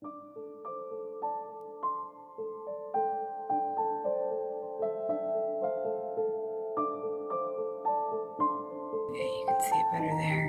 Yeah, you can see it better there.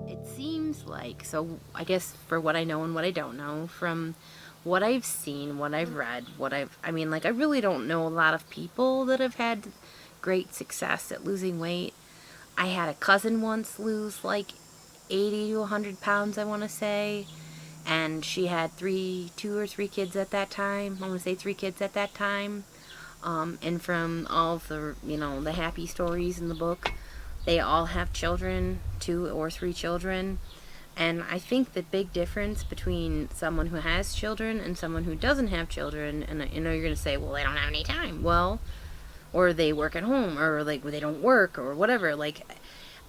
It seems like, so I guess for what I know and what I don't know, from what I've seen, what I've read, I really don't know a lot of people that have had great success at losing weight. I had a cousin once lose like 80 to 100 pounds, I want to say, and she had two or three kids at that time. I want to say 3 kids at that time. And from all of the, the happy stories in the book, they all have children, 2 or 3 children. And I think the big difference between someone who has children and someone who doesn't have children, and I know you're going to say, well, they don't have any time. Well, or they work at home, or like they don't work, or whatever. Like,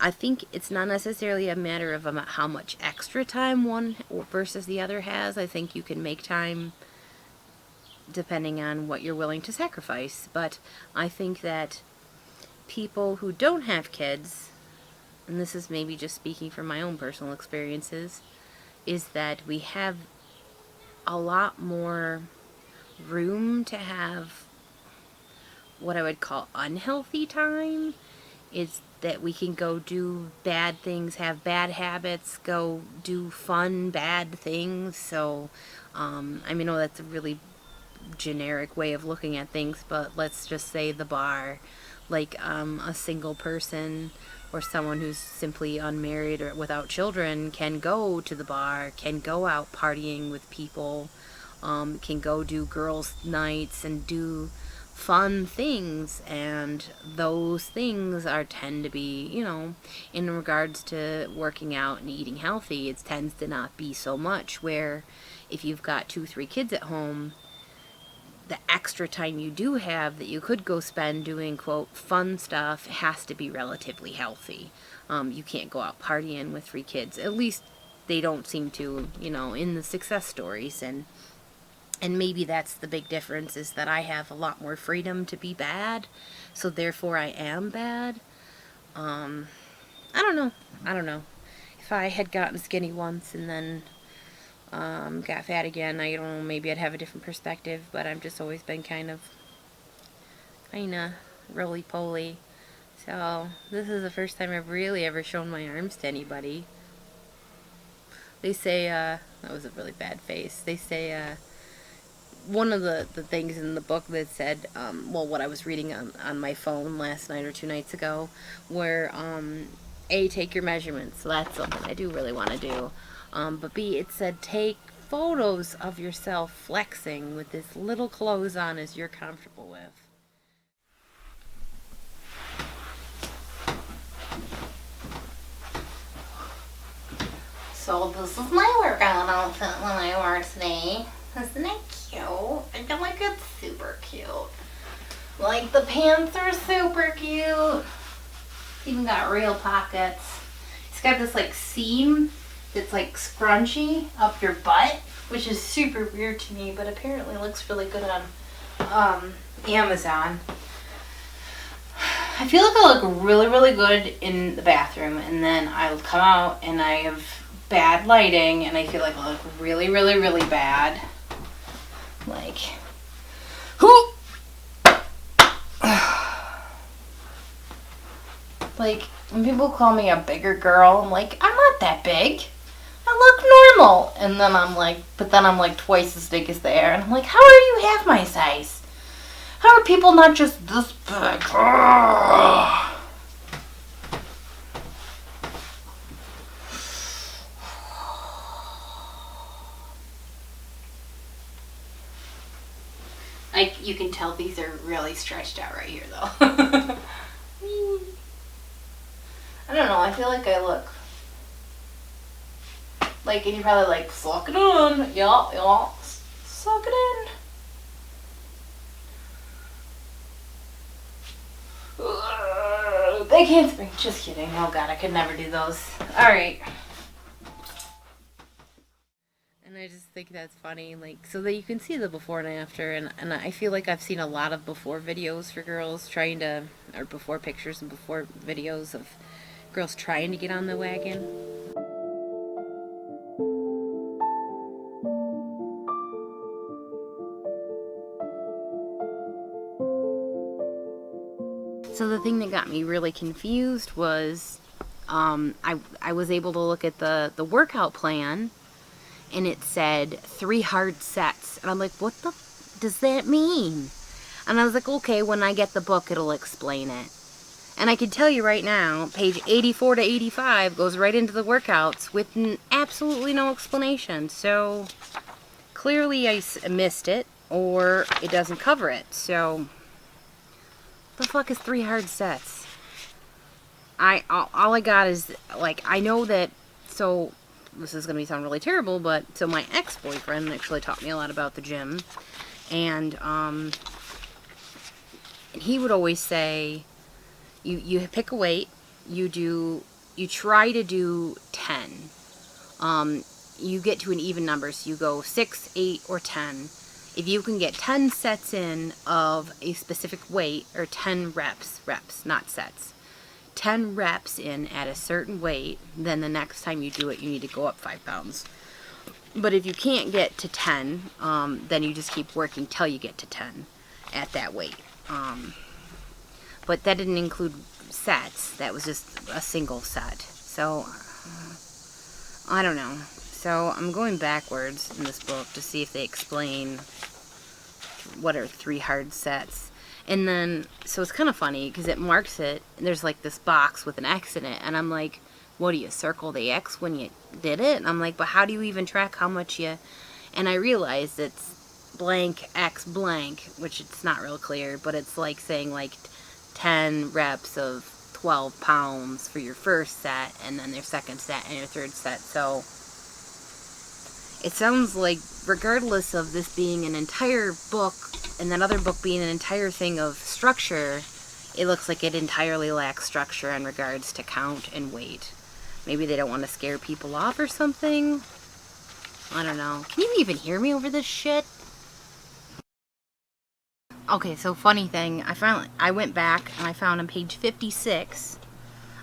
I think it's not necessarily a matter of how much extra time one versus the other has. I think you can make time depending on what you're willing to sacrifice. But I think that people who don't have kids, and this is maybe just speaking from my own personal experiences, is that we have a lot more room to have what I would call unhealthy time. Is that we can go do bad things, have bad habits, go do fun, bad things. So, I know that's a really generic way of looking at things, but let's just say the bar. Like a single person or someone who's simply unmarried or without children can go to the bar, can go out partying with people, can go do girls' nights and do fun things, and those things tend to be, in regards to working out and eating healthy, it tends to not be so much, where if you've got 2, 3 kids at home, the extra time you do have that you could go spend doing, quote, fun stuff has to be relatively healthy. You can't go out partying with 3 kids. At least they don't seem to, in the success stories. And maybe that's the big difference, is that I have a lot more freedom to be bad, so therefore I am bad. I don't know. If I had gotten skinny once and then got fat again, I don't know, maybe I'd have a different perspective, but I've just always been kind of roly-poly. So this is the first time I've really ever shown my arms to anybody. They say, that was a really bad face. They say, one of the things in the book that said, what I was reading on my phone last night or 2 nights ago, where, A, take your measurements. So that's something I do really want to do. But B, it said take photos of yourself flexing with as little clothes on as you're comfortable with. So this is my workout outfit that I wore today. Isn't it cute? I feel like it's super cute. Like, the pants are super cute. Even got real pockets. It's got this like seam that's like scrunchy up your butt, which is super weird to me, but apparently looks really good on Amazon. I feel like I look really, really good in the bathroom, and then I'll come out and I have bad lighting, and I feel like I look really, really, really bad. Like, who? Like, when people call me a bigger girl, I'm like, I'm not that big. I look normal. And then I'm like twice as big as they are. And I'm like, how are you half my size? How are people not just this big? You can tell these are really stretched out right here, though. I don't know. I feel like I look like, and you're probably like, suck it in. Yeah, suck it in. They can't spring. Just kidding. Oh God, I could never do those. All right. And I just think that's funny, like, so that you can see the before and after, and I feel like I've seen a lot of before videos for girls trying to, or before pictures and before videos of girls trying to get on the wagon. So the thing that got me really confused was, I was able to look at the workout plan, and it said 3 hard sets, and I'm like, what the does that mean? And I was like, okay, when I get the book, it'll explain it. And I can tell you right now, page 84 to 85 goes right into the workouts with absolutely no explanation. So clearly I missed it, or it doesn't cover it. So the fuck is 3 hard sets? All I got is, like, I know that, so this is going to sound really terrible, but so my ex-boyfriend actually taught me a lot about the gym, and he would always say, you pick a weight, you try to do 10. You get to an even number, so you go 6, 8, or 10. If you can get 10 sets in of a specific weight, or 10 reps, not sets, 10 reps in at a certain weight, then the next time you do it, you need to go up 5 pounds. But if you can't get to 10, then you just keep working till you get to 10 at that weight. But that didn't include sets. That was just a single set. So, I don't know. So, I'm going backwards in this book to see if they explain what are 3 hard sets. And then, so it's kind of funny, because it marks it, and there's like this box with an X in it, and I'm like, what, do you circle the X when you did it? And I'm like, but how do you even track how much you... And I realized it's blank X blank, which it's not real clear, but it's like saying like 10 reps of 12 pounds for your first set, and then your second set and your third set. So it sounds like, regardless of this being an entire book and that other book being an entire thing of structure, it looks like it entirely lacks structure in regards to count and weight. Maybe they don't want to scare people off or something. I don't know. Can you even hear me over this shit? Okay, so funny thing, I went back and I found on page 56,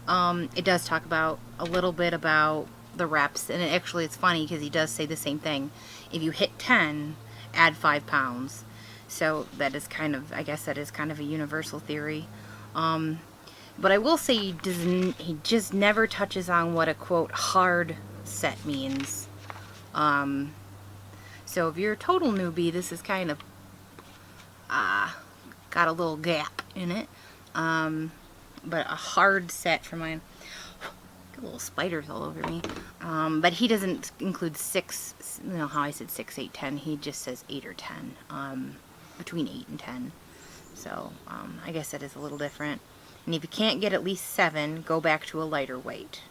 it does talk about a little bit about the reps, and it's funny because he does say the same thing. If you hit 10, add 5 pounds. So that is kind of, I guess that is kind of a universal theory. But I will say he just never touches on what a, quote, hard set means. So if you're a total newbie, this is kind of got a little gap in it. But a hard set for mine. Got little spiders all over me. But he doesn't include 6, you know how I said 6, 8, 10. He just says 8 or 10. Between 8 and 10. So I guess that is a little different. And if you can't get at least 7, go back to a lighter weight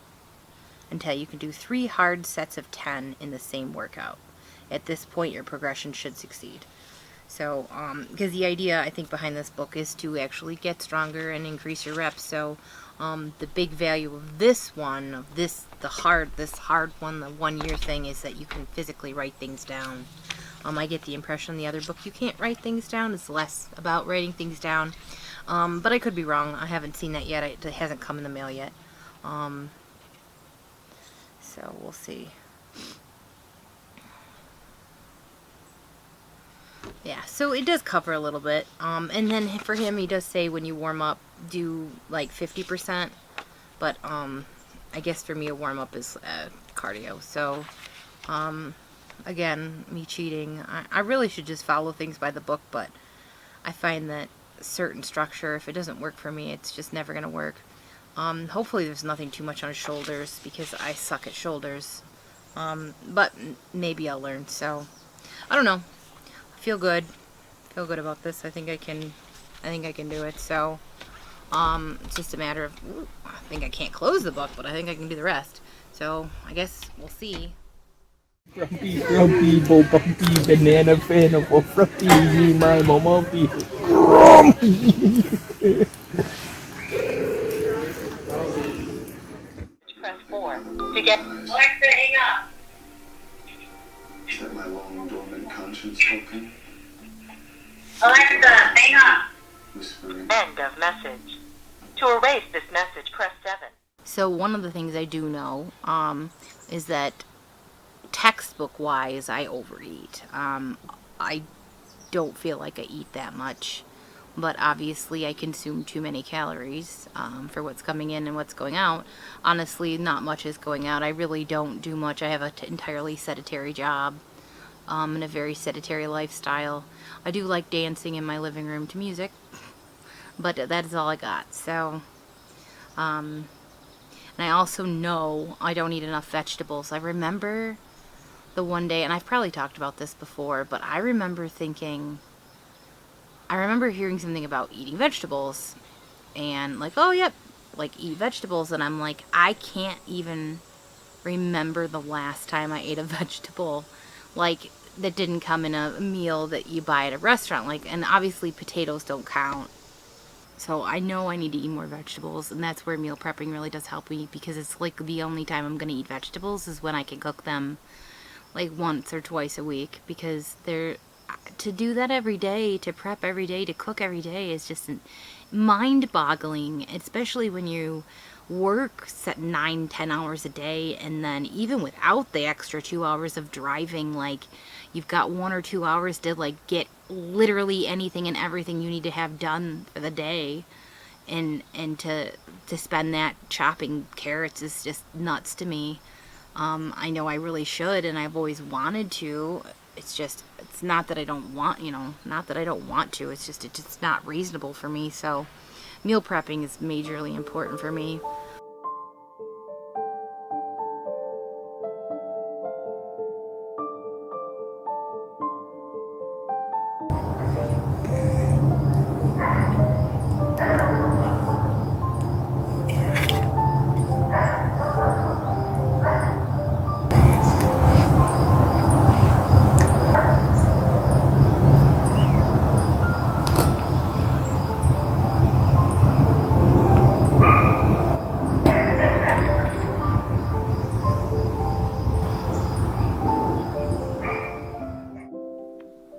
until you can do 3 hard sets of 10 in the same workout. At this point, your progression should succeed. So, because the idea, I think, behind this book is to actually get stronger and increase your reps. So, the big value of this one, this hard one, the 1-year thing, is that you can physically write things down. I get the impression in the other book you can't write things down. It's less about writing things down. But I could be wrong. I haven't seen that yet. It hasn't come in the mail yet. So we'll see. Yeah, so it does cover a little bit. And then for him, he does say when you warm up, do like 50%. But I guess for me, a warm up is cardio. So again, me cheating. I really should just follow things by the book, but I find that certain structure, if it doesn't work for me, it's just never going to work. Hopefully there's nothing too much on his shoulders, because I suck at shoulders. But maybe I'll learn, so I don't know. I feel good. feel good about this. I think I can do it. So, it's just a matter of, ooh, I think I can't close the book, but I think I can do the rest. So, I guess we'll see. Grumpy, grumpy, bo bumpy, banana fan of frumpy, me, my momumpy. Grumpy! Press 4 to get Alexa, hang up. Is that my long dormant conscience talking? Alexa, hang up. Whispering. End of message. To erase this message, press 7. So one of the things I do know is that textbook-wise, I overeat. I don't feel like I eat that much, but obviously I consume too many calories for what's coming in and what's going out. Honestly, not much is going out. I really don't do much. I have an entirely sedentary job and a very sedentary lifestyle. I do like dancing in my living room to music, but that is all I got. So, and I also know I don't eat enough vegetables. I remember the one day, and I've probably talked about this before, but I remember hearing something about eating vegetables, and like, oh, yep, like eat vegetables, and I'm like, I can't even remember the last time I ate a vegetable, like, that didn't come in a meal that you buy at a restaurant, like, and obviously potatoes don't count. So I know I need to eat more vegetables, and that's where meal prepping really does help me, because it's like the only time I'm going to eat vegetables is when I can cook them like once or twice a week, because to do that every day, to prep every day, to cook every day is just mind-boggling, especially when you work 9-10 hours a day, and then even without the extra 2 hours of driving, like you've got 1 or 2 hours to like get literally anything and everything you need to have done for the day, and to spend that chopping carrots is just nuts to me. I know I really should, and I've always wanted to. It's not that I don't want, not that I don't want to. It's just not reasonable for me. So meal prepping is majorly important for me.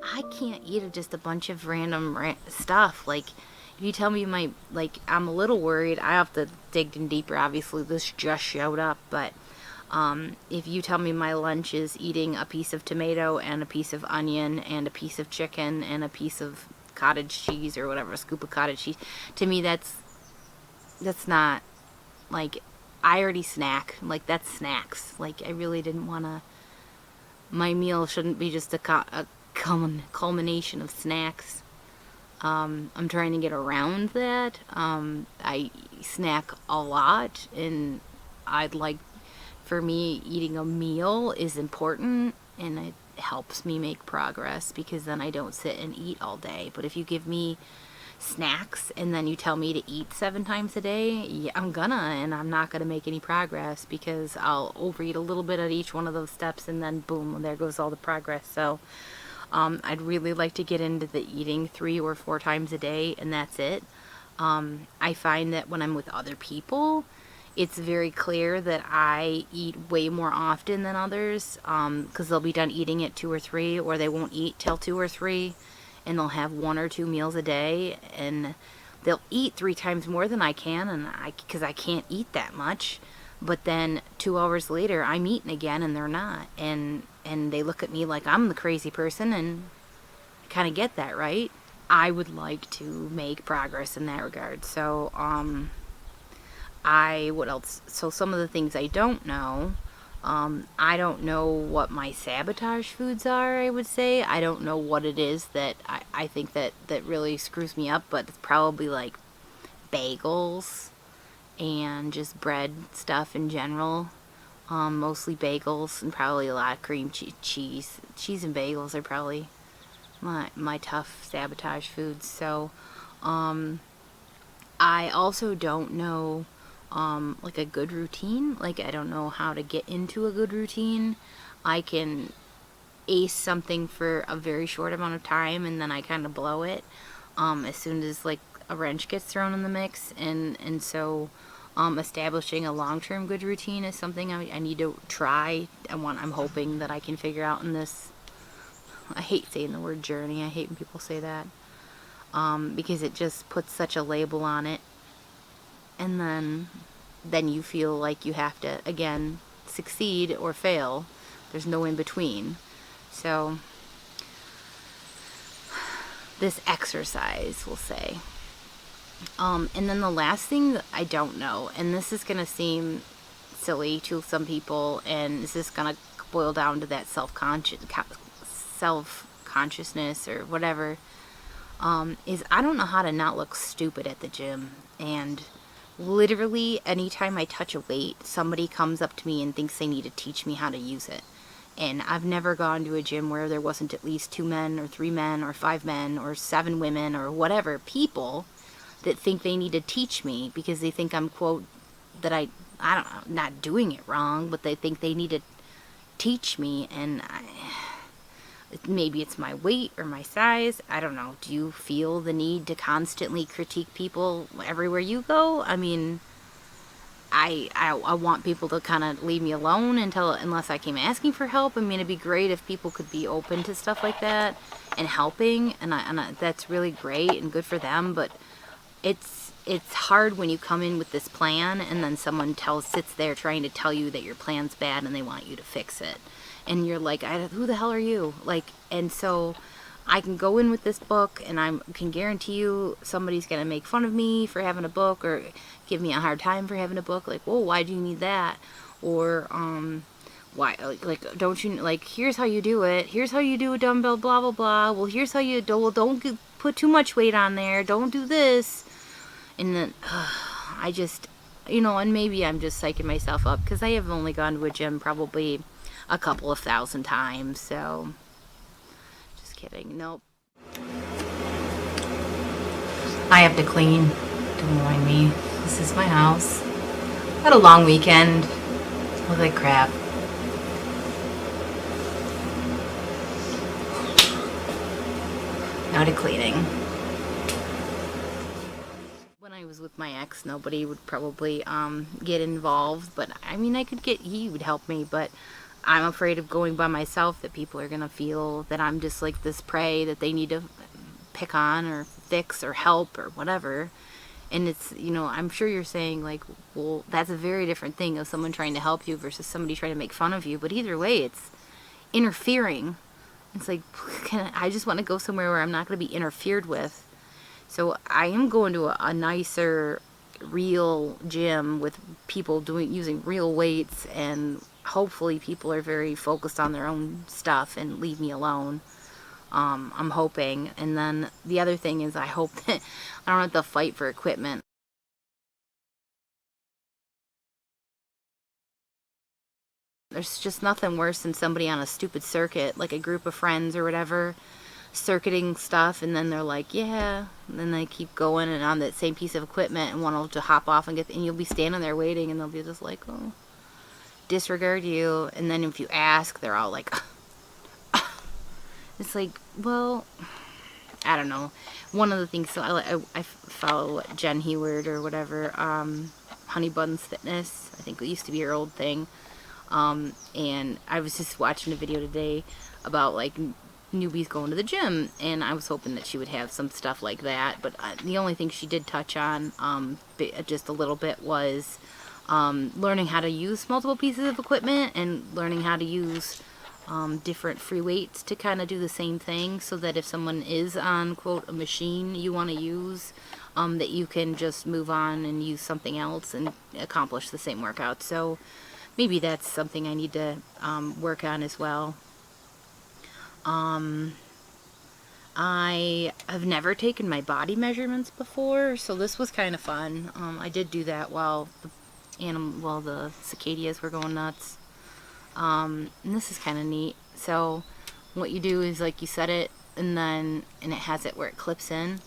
I can't eat just a bunch of random stuff. Like, if you tell me I'm a little worried, I have to dig in deeper. Obviously, this just showed up, but if you tell me my lunch is eating a piece of tomato and a piece of onion and a piece of chicken and a piece of cottage cheese or whatever, a scoop of cottage cheese, to me that's not, like, I already snack. Like, that's snacks. Like, I really didn't want to, my meal shouldn't be just a culmination of snacks. I'm trying to get around that. I snack a lot, and for me, eating a meal is important, and it helps me make progress, because then I don't sit and eat all day. But if you give me snacks and then you tell me to eat 7 times a day, yeah, and I'm not gonna make any progress, because I'll overeat a little bit at each one of those steps, and then boom, there goes all the progress. So I'd really like to get into the eating 3 or 4 times a day, and that's it. I find that when I'm with other people, it's very clear that I eat way more often than others, because they'll be done eating at 2 or 3, or they won't eat till 2 or 3, and they'll have 1 or 2 meals a day, and they'll eat 3 times more than I can, and because I can't eat that much. But then 2 hours later, I'm eating again, and they're not, and they look at me like I'm the crazy person, and I kind of get that, right? I would like to make progress in that regard. So, what else? So some of the things I don't know, I don't know what my sabotage foods are, I would say. I don't know what it is that I think that really screws me up, but it's probably like bagels and just bread stuff in general. Mostly bagels, and probably a lot of cream cheese. Cheese and bagels are probably my tough sabotage foods. So I also don't know like a good routine. Like I don't know how to get into a good routine. I can ace something for a very short amount of time and then I kind of blow it as soon as like a wrench gets thrown in the mix, and so establishing a long-term good routine is something I need to try. I'm hoping that I can figure out in this. I hate saying the word journey. I hate when people say that because it just puts such a label on it, and then you feel like you have to again succeed or fail. There's no in between. So this exercise, we'll say. And then the last thing that I don't know, and this is going to seem silly to some people, and this is going to boil down to that self-consciousness or whatever, is I don't know how to not look stupid at the gym. And literally anytime I touch a weight, somebody comes up to me and thinks they need to teach me how to use it. And I've never gone to a gym where there wasn't at least 2 men or 3 men or 5 men or 7 women or whatever people that think they need to teach me because they think I'm, quote, that I don't know, not doing it wrong, but they think they need to teach me. And maybe it's my weight or my size. I don't know. Do you feel the need to constantly critique people everywhere you go? I mean, I want people to kind of leave me alone unless I came asking for help. I mean, it'd be great if people could be open to stuff like that and helping, and that's really great and good for them. But it's hard when you come in with this plan and then someone sits there trying to tell you that your plan's bad and they want you to fix it, and you're like, who the hell are you? Like, and so I can go in with this book and I can guarantee you somebody's going to make fun of me for having a book or give me a hard time for having a book. Like, whoa, why do you need that? Or, why, like, don't you, like, here's how you do it. Here's how you do a dumbbell, blah, blah, blah. Well, here's how you do, well, don't put too much weight on there. Don't do this. And then, I just, and maybe I'm just psyching myself up because I have only gone to a gym probably a couple of thousand times, so... Kidding. Nope. I have to clean. Don't mind me. This is my house. Had a long weekend. Look like crap. Now to cleaning. When I was with my ex, nobody would probably get involved, but I mean, he would help me, but I'm afraid of going by myself, that people are going to feel that I'm just like this prey that they need to pick on or fix or help or whatever. And it's, I'm sure you're saying like, well, that's a very different thing of someone trying to help you versus somebody trying to make fun of you. But either way, it's interfering. It's like, I just want to go somewhere where I'm not going to be interfered with. So I am going to a nicer, real gym with people using real weights, and hopefully people are very focused on their own stuff and leave me alone. I'm hoping. And then the other thing is I hope that I don't have to fight for equipment. There's just nothing worse than somebody on a stupid circuit, like a group of friends or whatever, circuiting stuff, and then they're like, yeah, and then they keep going and on that same piece of equipment, and one will just hop off and you'll be standing there waiting, and they'll be just like, oh, disregard you. And then if you ask, they're all like, it's like, well, I don't know. One of the things, so I follow Jen Heward or whatever, Honey Buns Fitness. I think it used to be her old thing. And I was just watching a video today about like newbies going to the gym, and I was hoping that she would have some stuff like that. But the only thing she did touch on, just a little bit, was learning how to use multiple pieces of equipment and learning how to use different free weights to kind of do the same thing, so that if someone is on, quote, a machine you want to use, that you can just move on and use something else and accomplish the same workout. So maybe that's something I need to work on as well. I have never taken my body measurements before, so this was kind of fun. I did do that while the cicadas were going nuts. And this is kind of neat. So what you do is, like, you set it and it has it where it clips in,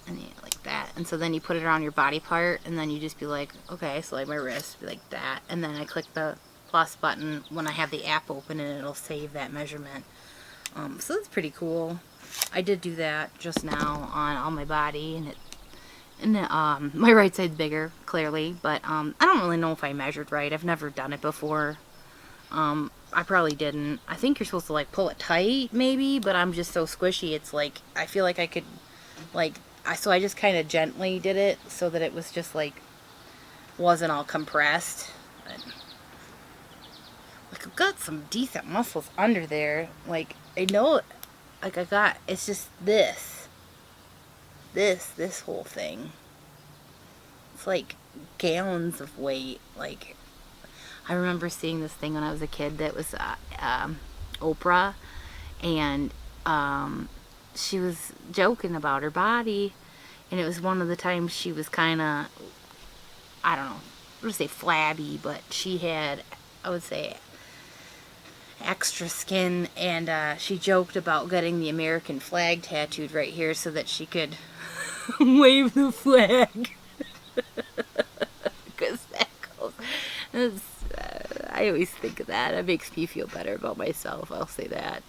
and like that. And so then you put it around your body part, and then you just be like, okay, so like my wrist, be like that, and then I click the plus button when I have the app open, and it'll save that measurement. So that's pretty cool. I did do that just now on my body, and my right side's bigger, clearly, but I don't really know if I measured right. I've never done it before. I probably didn't. I think you're supposed to like pull it tight, maybe, but I'm just so squishy. It's like I feel like I could, like, so I just kind of gently did it so that it was just like wasn't all compressed. But, like, I've got some decent muscles under there. Like, I know, like, it's just this whole thing. It's like gallons of weight. Like, I remember seeing this thing when I was a kid that was Oprah, and she was joking about her body, and it was one of the times she was kind of, I don't know, I would say flabby, but she had, I would say, extra skin, and she joked about getting the American flag tattooed right here so that she could wave the flag. Because that goes, I always think of that. It makes me feel better about myself, I'll say that.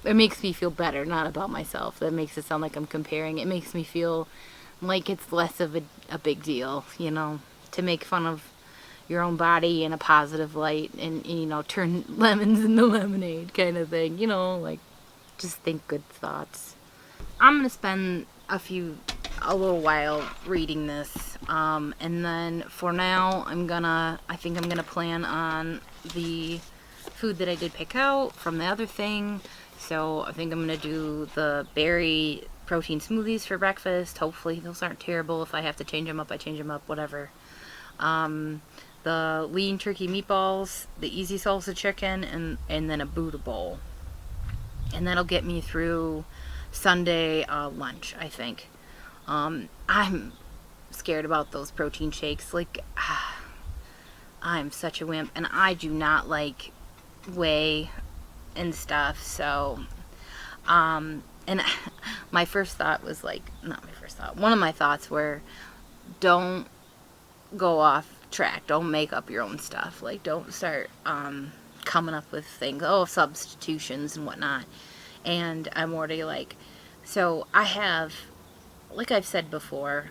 It makes me feel better, not about myself. That makes it sound like I'm comparing. It makes me feel like it's less of a big deal, you know, to make fun of your own body in a positive light and, you know, turn lemons into lemonade kind of thing, you know, like, just think good thoughts. I'm going to spend a little while reading this, and then for now I think I'm gonna plan on the food that I did pick out from the other thing. So I think I'm gonna do the berry protein smoothies for breakfast. Hopefully those aren't terrible. If I have to change them up, I change them up, whatever. The lean turkey meatballs, the easy salsa chicken, and then a Buddha bowl, and that'll get me through Sunday lunch, I think. I'm scared about those protein shakes. Like, I'm such a wimp, and I do not like whey and stuff. So, and my first thought was like, not my first thought. One of my thoughts were, don't go off track. Don't make up your own stuff. Like, don't start coming up with things. Oh, substitutions and whatnot. And I'm already like, so I have, like I've said before,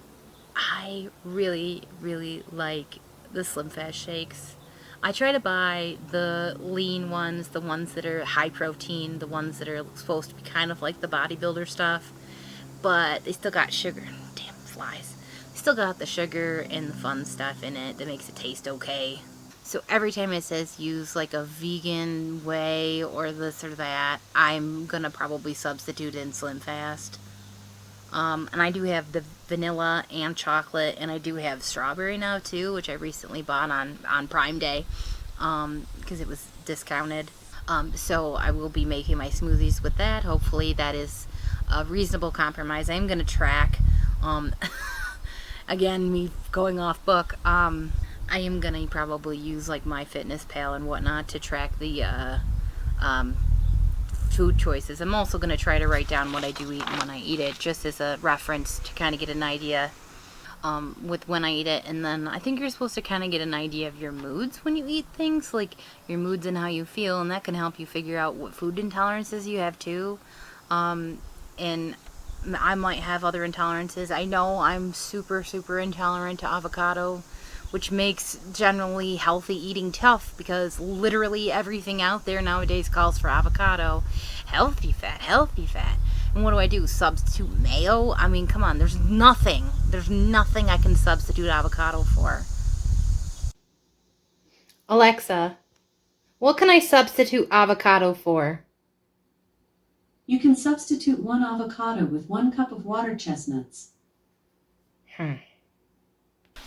I really, really like the Slim Fast shakes. I try to buy the lean ones, the ones that are high protein, the ones that are supposed to be kind of like the bodybuilder stuff, but they still got sugar. Damn flies. They still got the sugar and the fun stuff in it that makes it taste okay. So every time it says use like a vegan whey or this or that, I'm gonna probably substitute in Slim Fast. And I do have the vanilla and chocolate, and I do have strawberry now too, which I recently bought on Prime Day, because it was discounted. So I will be making my smoothies with that. Hopefully that is a reasonable compromise. I'm going to track, again, me going off book, I am going to probably use like MyFitnessPal and whatnot to track the food choices. I'm also going to try to write down what I do eat and when I eat it, just as a reference to kind of get an idea with when I eat it. And then I think you're supposed to kind of get an idea of your moods when you eat things, like your moods and how you feel, and that can help you figure out what food intolerances you have too. And I might have other intolerances. I know I'm super, super intolerant to avocado, which makes generally healthy eating tough, because literally everything out there nowadays calls for avocado. Healthy fat, healthy fat. And what do? Substitute mayo? I mean, come on, there's nothing I can substitute avocado for. Alexa, what can I substitute avocado for? You can substitute 1 avocado with 1 cup of water chestnuts.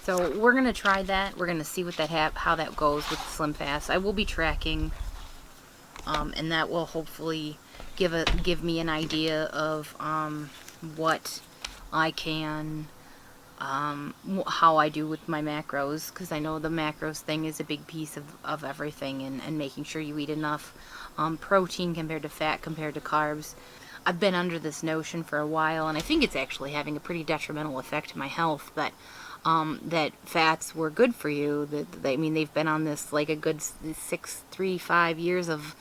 So we're gonna try that. We're gonna see what how that goes with Slim Fast. I will be tracking, and that will hopefully give me an idea of what I can, how I do with my macros, because I know the macros thing is a big piece of everything, and making sure you eat enough protein compared to fat compared to carbs. I've been under this notion for a while, and I think it's actually having a pretty detrimental effect to my health, that fats were good for you. I mean, they've been on this like a good 5 years of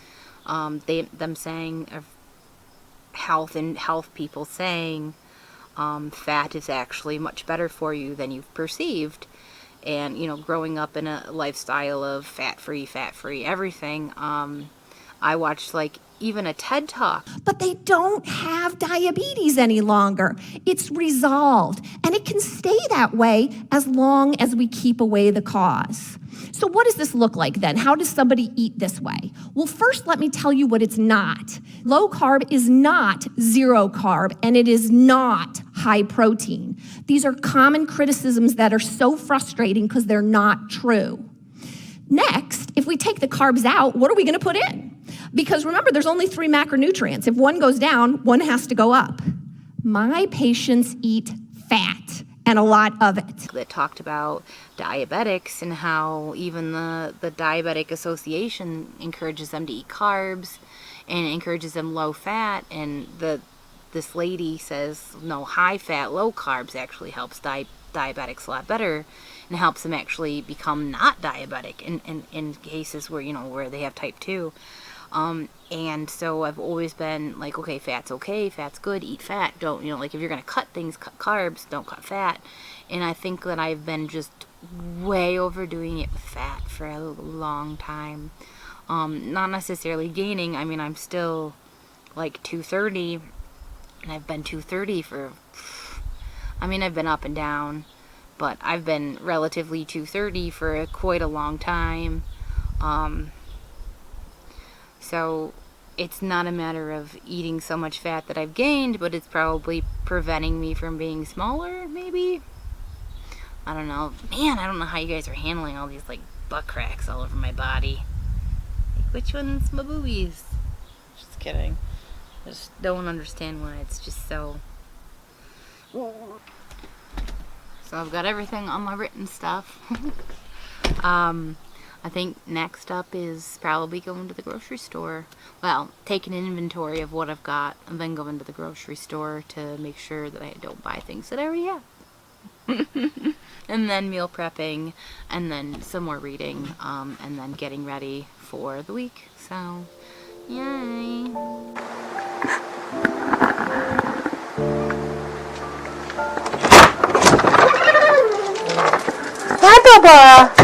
them saying, of health people saying, fat is actually much better for you than you've perceived. And, you know, growing up in a lifestyle of fat-free everything, I watched like even a TED Talk. But they don't have diabetes any longer. It's resolved, and it can stay that way as long as we keep away the cause. So what does this look like then? How does somebody eat this way? Well, first let me tell you what it's not. Low carb is not zero carb, and it is not high protein. These are common criticisms that are so frustrating because they're not true. Next, if we take the carbs out, what are we going to put in? Because remember, there's only 3 macronutrients. If one goes down, one has to go up. My patients eat fat, and a lot of it. That talked about diabetics and how even the Diabetic Association encourages them to eat carbs and encourages them low fat, and this lady says, no, high fat, low carbs actually helps diabetics a lot better and helps them actually become not diabetic in cases where, you know, where they have type 2. And so I've always been like, okay, fat's good, eat fat. Don't, you know, like if you're going to cut things, cut carbs, don't cut fat. And I think that I've been just way overdoing it with fat for a long time. Not necessarily gaining. I mean, I'm still like 230, and I've been 230 I've been up and down, but I've been relatively 230 for quite a long time. So it's not a matter of eating so much fat that I've gained, but it's probably preventing me from being smaller, maybe? I don't know. Man, I don't know how you guys are handling all these, like, butt cracks all over my body. Like, which one's my boobies? Just kidding. I just don't understand why it's just so... So I've got everything on my written stuff. I think next up is probably going to the grocery store. Well, taking an inventory of what I've got and then going to the grocery store to make sure that I don't buy things that I already have. And then meal prepping, and then some more reading, and then getting ready for the week. So, yay! Hi, Bubba.